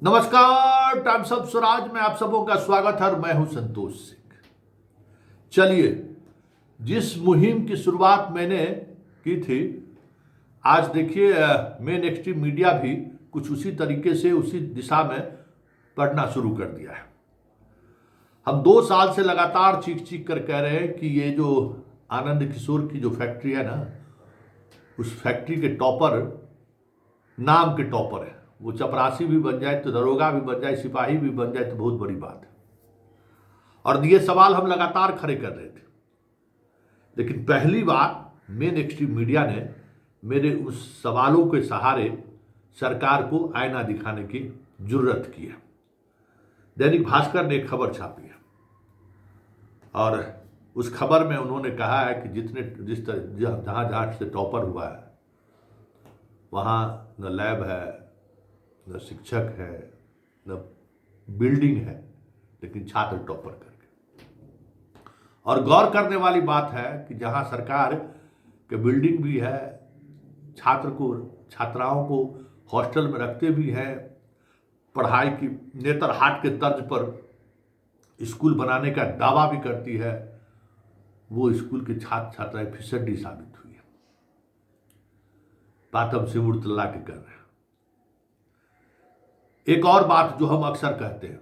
नमस्कार, times of Swaraj में आप सबों का स्वागत है और मैं हूं संतोष सिंह। चलिए, जिस मुहिम की शुरुआत मैंने की थी, आज देखिए मेन एक्सट्रीम मीडिया भी कुछ उसी तरीके से उसी दिशा में पढ़ना शुरू कर दिया है। हम 2 साल से लगातार चीख चीख कर कह रहे हैं कि ये जो आनंद किशोर की जो फैक्ट्री है ना, उस फैक्ट्री के टॉपर नाम के टॉपर है। वो चपरासी भी बन जाए तो दरोगा भी बन जाए, सिपाही भी बन जाए तो बहुत बड़ी बात है। और ये सवाल हम लगातार खड़े कर रहे थे, लेकिन पहली बार मेन एक्सट्रीम मीडिया ने मेरे उस सवालों के सहारे सरकार को आईना दिखाने की जुर्रत की है। दैनिक भास्कर ने एक खबर छापी है और उस खबर में उन्होंने कहा है कि जहां जहां से टॉपर हुआ है वहां न लैब है, न शिक्षक है, न बिल्डिंग है, लेकिन छात्र टॉपर करके। और गौर करने वाली बात है कि जहां सरकार के बिल्डिंग भी है, छात्राओं को हॉस्टल में रखते भी हैं, पढ़ाई की नेतरहाट के तर्ज पर स्कूल बनाने का दावा भी करती है, वो स्कूल के छात्र छात्राएं फिसड्डी साबित हुई है। बात हम सिमुड़ तल्ला के कर रहे हैं। एक और बात जो हम अक्सर कहते हैं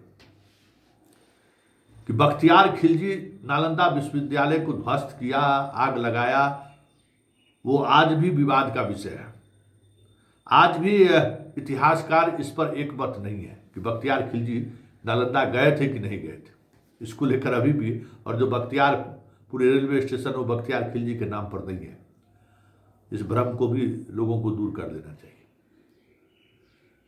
कि बख्तियार खिलजी नालंदा विश्वविद्यालय को ध्वस्त किया, आग लगाया, वो आज भी विवाद का विषय है। आज भी इतिहासकार इस पर एक मत नहीं है कि बख्तियार खिलजी नालंदा गए थे कि नहीं गए थे। इसको लेकर अभी भी, और जो बख्तियार पूरे रेलवे स्टेशन वो बख्तियार खिलजी के नाम पर नहीं है, इस भ्रम को भी लोगों को दूर कर देना चाहिए।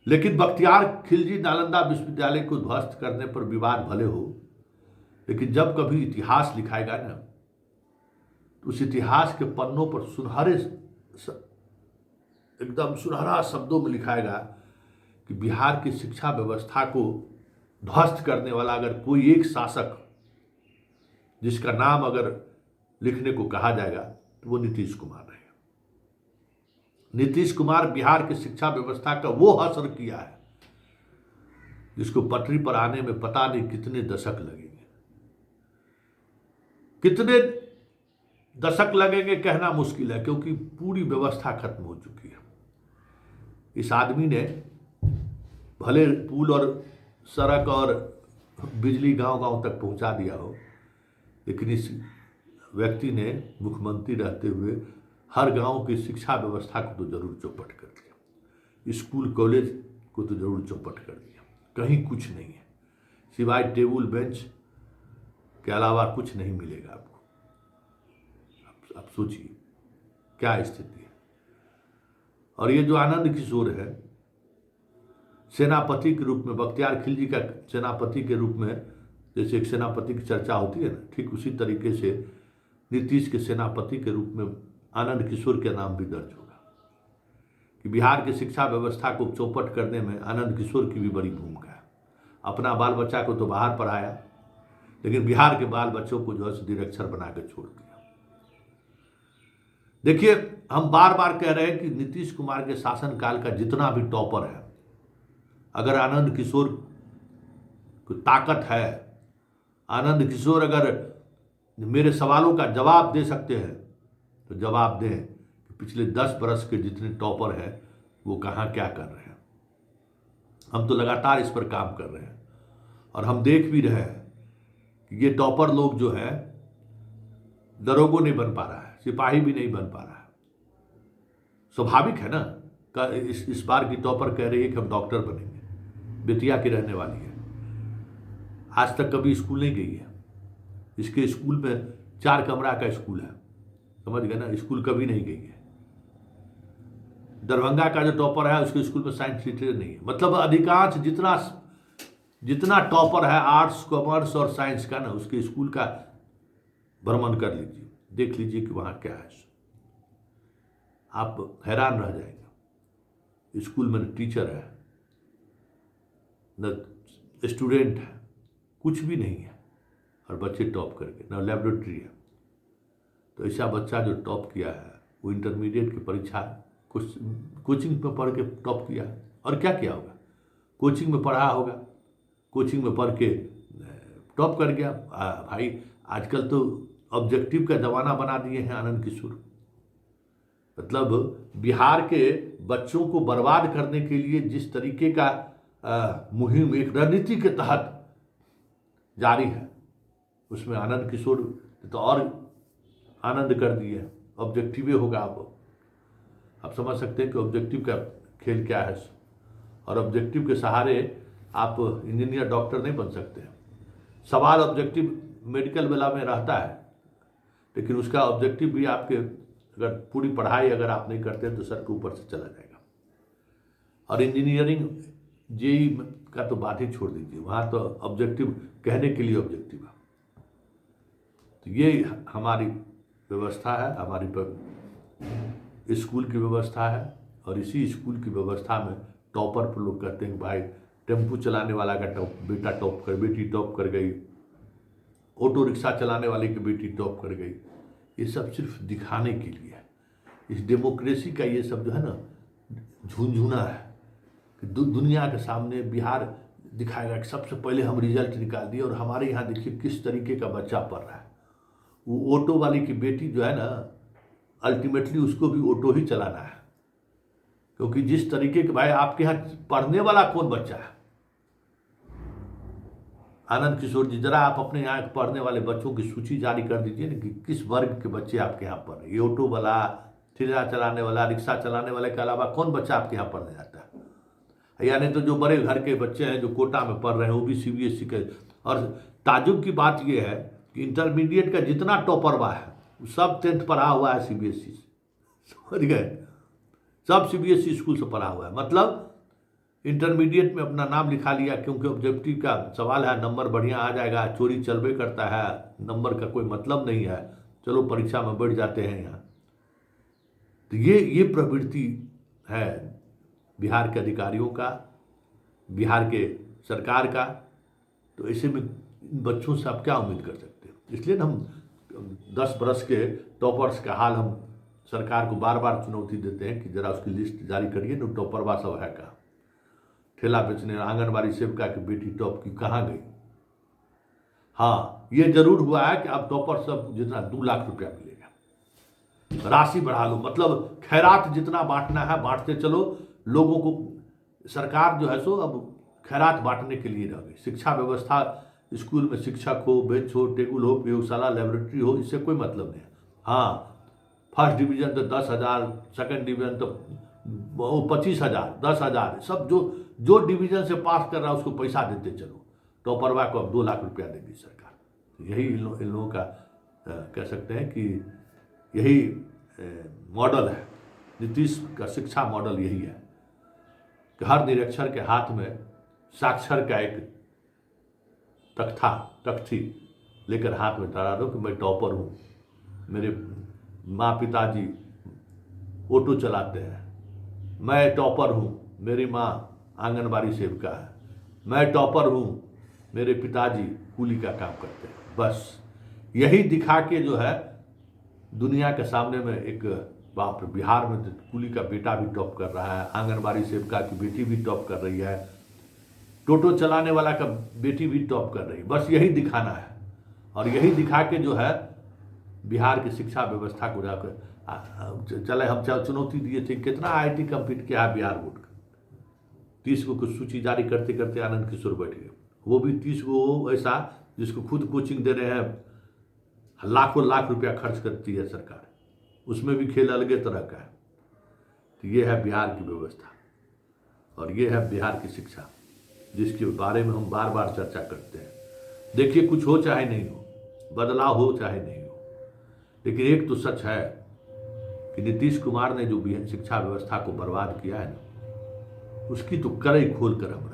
लेकिन बख्तियार खिलजी नालंदा विश्वविद्यालय को ध्वस्त करने पर विवाद भले हो, लेकिन जब कभी इतिहास लिखाएगा ना, तो उस इतिहास के पन्नों पर एकदम सुनहरा शब्दों में लिखाएगा कि बिहार की शिक्षा व्यवस्था को ध्वस्त करने वाला अगर कोई एक शासक जिसका नाम अगर लिखने को कहा जाएगा तो वो नीतीश कुमार रहेगा। नीतीश कुमार बिहार की शिक्षा व्यवस्था का वो असर किया है जिसको पटरी पर आने में पता नहीं कितने दशक लगेंगे। कितने दशक लगेंगे कहना मुश्किल है, क्योंकि पूरी व्यवस्था खत्म हो चुकी है। इस आदमी ने भले पुल और सड़क और बिजली गांव गांव तक पहुंचा दिया हो, लेकिन इस व्यक्ति ने मुख्यमंत्री रहते हुए हर गांव की शिक्षा व्यवस्था को तो जरूर चौपट कर दिया, स्कूल कॉलेज को तो जरूर चौपट कर दिया। कहीं कुछ नहीं है, सिवाय टेबल बेंच के अलावा कुछ नहीं मिलेगा आपको। आप सोचिए क्या स्थिति है। और ये जो आनंद किशोर है, सेनापति के रूप में, बख्तियार खिलजी का सेनापति के रूप में, जैसे एक सेनापति की चर्चा होती है ना, ठीक उसी तरीके से नीतीश के सेनापति के रूप में आनंद किशोर का नाम भी दर्ज होगा कि बिहार की शिक्षा व्यवस्था को चौपट करने में आनंद किशोर की भी बड़ी भूमिका है। अपना बाल बच्चा को तो बाहर पढ़ाया, लेकिन बिहार के बाल बच्चों को जो है निरक्षर बना के छोड़ दिया। देखिए, हम बार बार कह रहे हैं कि नीतीश कुमार के शासनकाल का जितना भी टॉपर है, अगर आनंद किशोर को ताकत है, आनंद किशोर अगर मेरे सवालों का जवाब दे सकते हैं तो जवाब दें कि पिछले 10 बरस के जितने टॉपर हैं वो कहाँ क्या कर रहे हैं। हम तो लगातार इस पर काम कर रहे हैं और हम देख भी रहे हैं कि ये टॉपर लोग जो है दरोगों नहीं बन पा रहा है, सिपाही भी नहीं बन पा रहा है। स्वाभाविक है ना। इस बार की टॉपर कह रही है कि हम डॉक्टर बनेंगे, बेतिया की रहने वाली है, आज तक कभी स्कूल नहीं गई है। इसके स्कूल में 4 कमरा का स्कूल है, समझ गए ना, स्कूल कभी नहीं गई है। दरभंगा का जो टॉपर है उसके स्कूल में साइंस टीचर नहीं है। मतलब अधिकांश जितना टॉपर है आर्ट्स, कॉमर्स और साइंस का ना, उसके स्कूल का भ्रमण कर लीजिए, देख लीजिए कि वहां क्या है। आप हैरान रह जाएंगे। स्कूल में न टीचर है, न स्टूडेंट है, कुछ भी नहीं है, और बच्चे टॉप करके, न लेबोरेटरी है। तो ऐसा बच्चा जो टॉप किया है वो इंटरमीडिएट की परीक्षा कोचिंग में पढ़ के टॉप किया है, और क्या किया होगा? कोचिंग में पढ़ा होगा, कोचिंग में पढ़ के टॉप कर गया। भाई आजकल तो ऑब्जेक्टिव का जमाना बना दिए हैं आनंद किशोर। मतलब बिहार के बच्चों को बर्बाद करने के लिए जिस तरीके का मुहिम एक रणनीति के तहत जारी है, उसमें आनंद किशोर तो और आनंद कर दिए। ऑब्जेक्टिव होगा, आप समझ सकते हैं कि ऑब्जेक्टिव का खेल क्या है। और ऑब्जेक्टिव के सहारे आप इंजीनियर डॉक्टर नहीं बन सकते हैं। सवाल ऑब्जेक्टिव मेडिकल वाला में रहता है, लेकिन उसका ऑब्जेक्टिव भी आपके अगर पूरी पढ़ाई अगर आप नहीं करते हैं तो सर के ऊपर से चला जाएगा। और इंजीनियरिंग जेई का तो बात ही छोड़ दीजिए, वहाँ तो ऑब्जेक्टिव कहने के लिए ऑब्जेक्टिव है। तो ये हमारी व्यवस्था है, हमारी स्कूल की व्यवस्था है। और इसी स्कूल की व्यवस्था में टॉपर पर लोग कहते हैं कि भाई टेम्पू चलाने वाला का बेटा टॉप कर, बेटी टॉप कर गई, ऑटो रिक्शा चलाने वाले की बेटी टॉप कर गई। ये सब सिर्फ दिखाने के लिए है। इस डेमोक्रेसी का ये सब जो है ना झुनझुना है कि दुनिया के सामने बिहार दिखाएगा कि सबसे पहले हम रिजल्ट निकाल दिए और हमारे यहाँ देखिए किस तरीके का बच्चा पढ़ रहा है। वो ऑटो वाली की बेटी जो है ना, अल्टीमेटली उसको भी ऑटो ही चलाना है, क्योंकि जिस तरीके के भाई आपके यहाँ पढ़ने वाला कौन बच्चा है। आनंद किशोर जी, जरा आप अपने यहाँ पढ़ने वाले बच्चों की सूची जारी कर दीजिए ना कि किस वर्ग के बच्चे आपके यहाँ पढ़ रहे हैं। ये ऑटो वाला, ठेला चलाने वाला, रिक्शा चलाने वाले के अलावा कौन बच्चा आपके यहाँ पढ़ने जाता है। यानी तो जो बड़े घर के बच्चे हैं जो कोटा में पढ़ रहे हैं वो भी सीबीएसई के। और ताजुब की बात ये है कि इंटरमीडिएट का जितना टॉपरवा है सब 10th पढ़ा हुआ है सीबीएसई से, समझ गए, सब सीबीएसई स्कूल से पढ़ा हुआ है। मतलब इंटरमीडिएट में अपना नाम लिखा लिया, क्योंकि ऑब्जेक्टिव का सवाल है, नंबर बढ़िया आ जाएगा, चोरी चलबे करता है, नंबर का कोई मतलब नहीं है, चलो परीक्षा में बढ़ जाते हैं यहाँ। तो ये प्रवृत्ति है बिहार के अधिकारियों का, बिहार के सरकार का। तो ऐसे में इन बच्चों से आप क्या उम्मीद कर सकते हैं। इसलिए हम 10 बरस के टॉपर्स का हाल हम सरकार को बार बार चुनौती देते हैं कि जरा उसकी लिस्ट जारी करिए ना, टॉपरवा सब है का। ठेला बेचने, आंगनबाड़ी सेविका की बेटी टॉप की कहाँ गई। हाँ, ये जरूर हुआ है कि अब टॉपर सब जितना 2 लाख रुपया मिलेगा, राशि बढ़ा लो। मतलब खैरात जितना बांटना है बांटते चलो, लोगों को सरकार जो है सो अब खैरात बांटने के लिए रह गई। शिक्षा व्यवस्था, स्कूल में शिक्षक हो, बेंच हो, टेबल हो, प्रयोगशाला, लेबोरेटरी हो, इससे कोई मतलब नहीं है। हाँ, फर्स्ट डिवीजन तो 10,000, सेकंड डिवीजन तो 25,000, 10,000, सब जो डिवीजन से पास कर रहा है उसको पैसा देते चलो। टॉपरवा को अब 2 लाख रुपया देगी सरकार। यही इन लोगों का कह सकते हैं कि यही मॉडल है। नीतीश का शिक्षा मॉडल यही है कि हर निरक्षर के हाथ में साक्षर का एक तख्ती लेकर हाथ में धरा दो कि मैं टॉपर हूँ, मेरे माँ पिताजी ऑटो चलाते हैं, मैं टॉपर हूँ, मेरी माँ आंगनबाड़ी सेविका है, मैं टॉपर हूँ, मेरे पिताजी कूली का काम करते हैं। बस यही दिखा के जो है दुनिया के सामने में एक बाप, बिहार में तो कूली का बेटा भी टॉप कर रहा है, आंगनबाड़ी सेविका की बेटी भी टॉप कर रही है, टोटो चलाने वाला का बेटी भी टॉप कर रही है। बस यही दिखाना है और यही दिखा के जो है बिहार की शिक्षा व्यवस्था को जाकर चले। हम चुनौती दिए थे, कितना IIT कंप्लीट किया है बिहार बोर्ड का। 30 को कुछ सूची जारी करते करते आनंद किशोर बैठ गए, वो भी 30 को ऐसा जिसको खुद कोचिंग दे रहे हैं, लाखों लाख रुपया खर्च करती है सरकार, उसमें भी खेल अलग तरह का है। तो ये है बिहार की व्यवस्था और ये है बिहार की शिक्षा, जिसके बारे में हम बार बार चर्चा करते हैं। देखिए, कुछ हो चाहे नहीं हो, बदलाव हो चाहे नहीं हो, लेकिन एक तो सच है कि नीतीश कुमार ने जो शिक्षा व्यवस्था को बर्बाद किया है ना, उसकी तो कड़ई खोल कर हम